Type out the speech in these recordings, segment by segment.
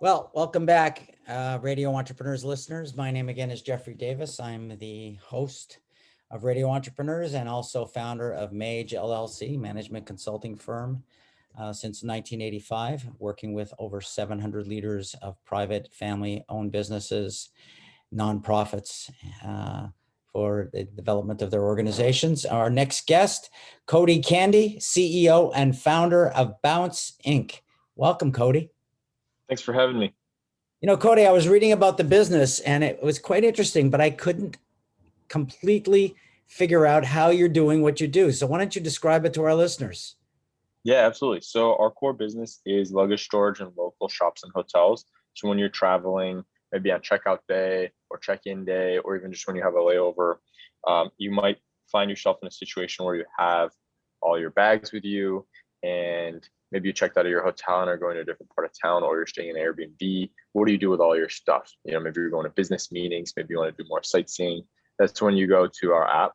Well, welcome back, Radio Entrepreneurs listeners. My name again is Jeffrey Davis. I'm the host of Radio Entrepreneurs and also founder of Mage LLC, management consulting firm, since 1985, working with over 700 leaders of private family-owned businesses, nonprofits, for the development of their organizations. Our next guest, Cody Candee, CEO and founder of Bounce Inc. Welcome, Cody. Thanks for having me. Cody, I was reading about the business and it was quite interesting, but I couldn't completely figure out how you're doing what you do. So why don't you describe it to our listeners? Yeah, absolutely. So our core business is luggage storage in local shops and hotels. So when you're traveling, maybe on checkout day or check-in day, or even just when you have a layover, you might find yourself in a situation where you have all your bags with you and maybe you checked out of your hotel and are going to a different part of town, or you're staying in an Airbnb. What do you do with all your stuff? Maybe you're going to business meetings, maybe you want to do more sightseeing. That's when you go to our app,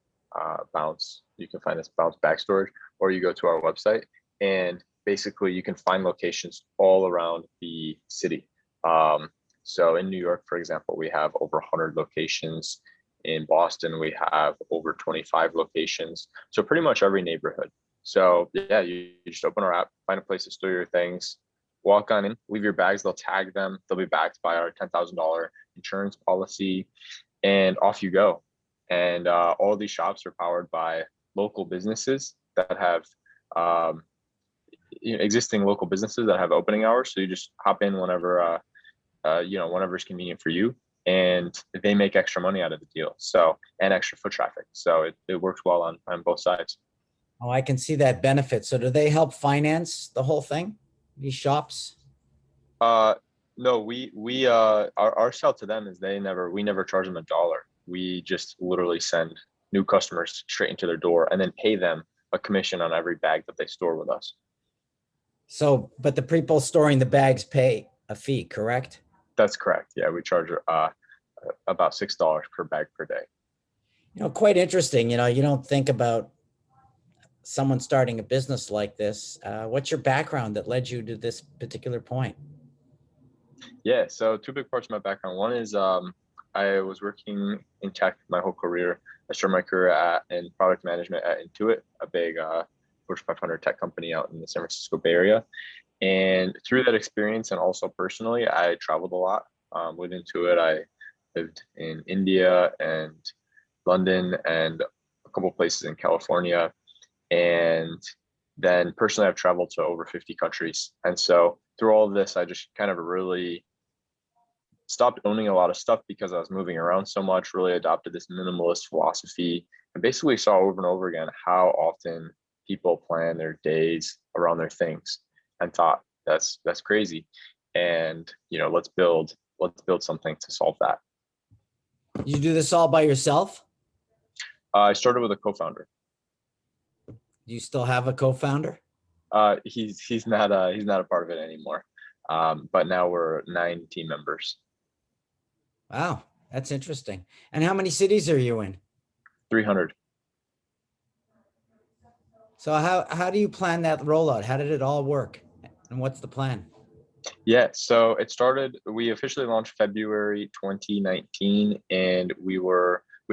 Bounce. You can find us Bounce Bag Storage, or you go to our website and basically you can find locations all around the city. So in New York, for example, we have over 100 locations. In Boston, we have over 25 locations. So pretty much every neighborhood. So yeah, you just open our app, find a place to store your things, walk on in, leave your bags, they'll tag them, they'll be backed by our $10,000 insurance policy, and off you go. And all these shops are powered by local businesses that have existing local businesses that have opening hours. So you just hop in whenever whenever it's convenient for you, and they make extra money out of the deal. So, and extra foot traffic. So it works well on both sides. Oh, I can see that benefit. So do they help finance the whole thing, these shops? No, our sell to them is we never charge them a dollar. We just literally send new customers straight into their door and then pay them a commission on every bag that they store with us. So, but the people storing the bags pay a fee, correct? That's correct. Yeah, we charge about $6 per bag per day. Quite interesting. You don't think about someone starting a business like this. What's your background that led you to this particular point? Yeah, so two big parts of my background. One is I was working in tech my whole career. I started my career in product management at Intuit, a big Fortune 500 tech company out in the San Francisco Bay Area. And through that experience, and also personally, I traveled a lot. With Intuit, I lived in India and London and a couple places in California. And then personally, I've traveled to over 50 countries. And so through all of this, I just kind of really stopped owning a lot of stuff because I was moving around so much, really adopted this minimalist philosophy, and basically saw over and over again how often people plan their days around their things, and thought that's crazy. And let's build something to solve that. You do this all by yourself? I started with a co-founder. Do you still have a co-founder? He's not a part of it anymore. But now we're 9 team members. Wow, that's interesting. And how many cities are you in? 300. So how do you plan that rollout? How did it all work? And what's the plan? Yeah, so we officially launched February 2019, and we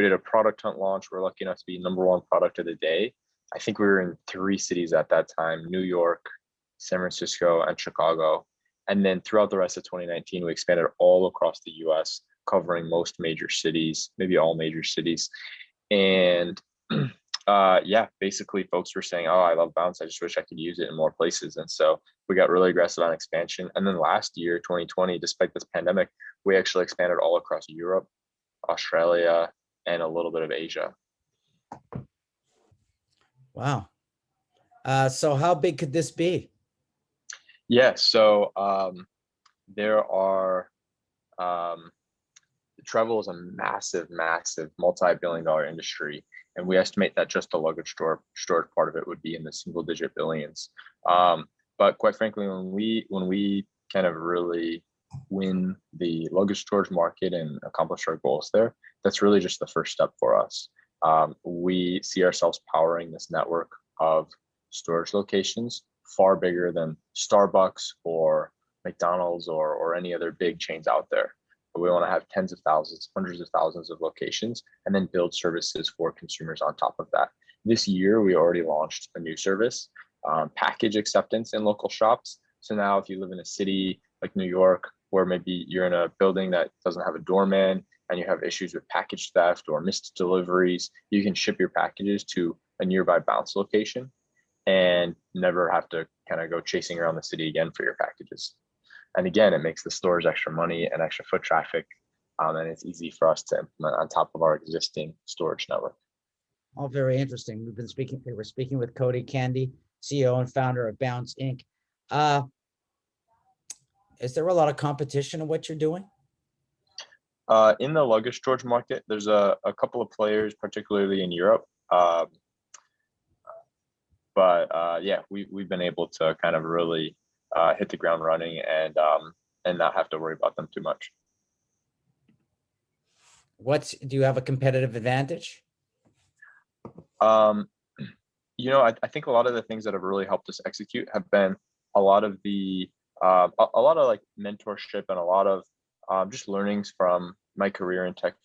did a product hunt launch. We're lucky enough to be #1 product of the day. I think we were in 3 cities at that time: New York, San Francisco, and Chicago. And then throughout the rest of 2019, we expanded all across the US, covering most major cities, maybe all major cities. And basically folks were saying, "Oh, I love Bounce. I just wish I could use it in more places." And so we got really aggressive on expansion. And then last year, 2020, despite this pandemic, we actually expanded all across Europe, Australia, and a little bit of Asia. Wow. So how big could this be? Yeah, so there are travel is a massive multi-billion-dollar industry, and we estimate that just the luggage storage part of it would be in the single-digit billions. But quite frankly, when we kind of really win the luggage storage market and accomplish our goals there, that's really just the first step for us. We see ourselves powering this network of storage locations far bigger than Starbucks or McDonald's or any other big chains out there. But we want to have tens of thousands, hundreds of thousands of locations, and then build services for consumers on top of that. This year, we already launched a new service, package acceptance in local shops. So now if you live in a city like New York, where maybe you're in a building that doesn't have a doorman and you have issues with package theft or missed deliveries, you can ship your packages to a nearby bounce location and never have to kind of go chasing around the city again for your packages. And again, it makes the stores extra money and extra foot traffic. And it's easy for us to implement on top of our existing storage network. All very interesting. We're speaking with Cody Candee, CEO and founder of Bounce Inc. Is there a lot of competition in what you're doing? In the luggage storage market, there's a couple of players, particularly in Europe. But yeah, we've been able to kind of really hit the ground running and not have to worry about them too much. Do you have a competitive advantage? I think a lot of the things that have really helped us execute have been a lot of like mentorship and a lot of just learnings from my career in tech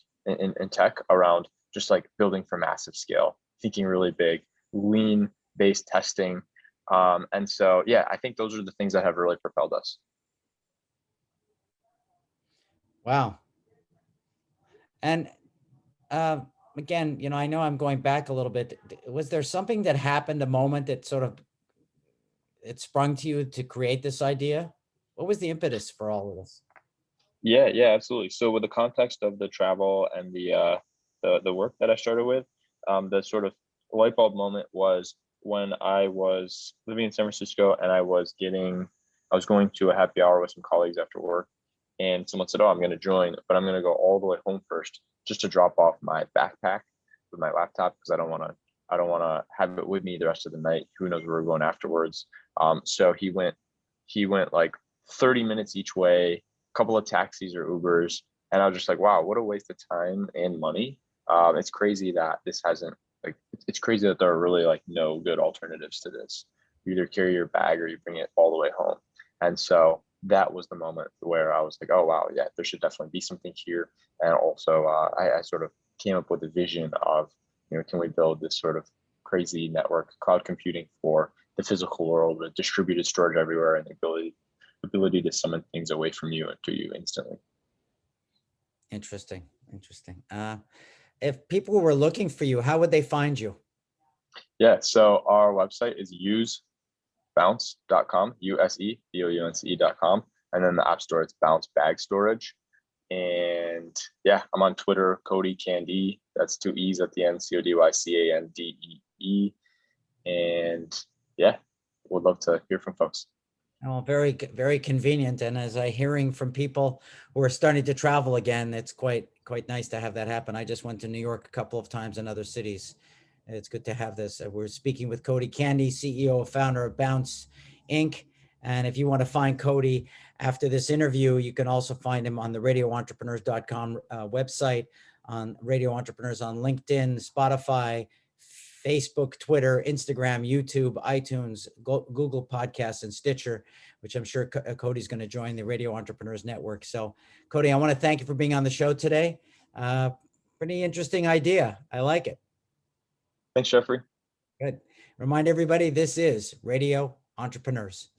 around just like building for massive scale, thinking really big, lean based testing. And so, yeah, I think those are the things that have really propelled us. Wow. And again, I know I'm going back a little bit. Was there something that happened, a moment that sort of it sprung to you to create this idea? What was the impetus for all of this? Yeah, absolutely. So with the context of the travel and the work that I started with, the sort of light bulb moment was when I was living in San Francisco and I was going to a happy hour with some colleagues after work, and someone said, "Oh, I'm going to join, but I'm going to go all the way home first just to drop off my backpack with my laptop because I don't want to have it with me the rest of the night. Who knows where we're going afterwards?" So he went like 30 minutes each way, a couple of taxis or Ubers, and I was just like, wow, what a waste of time and money. It's crazy that it's crazy that there are really like no good alternatives to this. You either carry your bag or you bring it all the way home. And so that was the moment where I was like, oh, wow, yeah, there should definitely be something here. And also I sort of came up with a vision of, can we build this sort of crazy network, cloud computing for the physical world with distributed storage everywhere and the ability to summon things away from you and to you instantly. Interesting. If people were looking for you, how would they find you? Yeah, so our website is usebounce.com, USEBOUNCE.com. And then the app store, it's Bounce Bag Storage. And yeah, I'm on Twitter, Cody Candee. That's 2 E's at the end, CODYCANDEE. And yeah, would love to hear from folks. Oh, very, very convenient. And as I'm hearing from people who are starting to travel again, it's quite nice to have that happen. I just went to New York a couple of times and other cities. It's good to have this. We're speaking with Cody Candee, CEO and founder of Bounce Inc. And if you want to find Cody after this interview, you can also find him on the radioentrepreneurs.com website, on Radio Entrepreneurs on LinkedIn, Spotify, Facebook, Twitter, Instagram, YouTube, iTunes, Google Podcasts, and Stitcher, which I'm sure Cody's going to join the Radio Entrepreneurs Network. So, Cody, I want to thank you for being on the show today. Pretty interesting idea. I like it. Thanks, Jeffrey. Good. Remind everybody, this is Radio Entrepreneurs.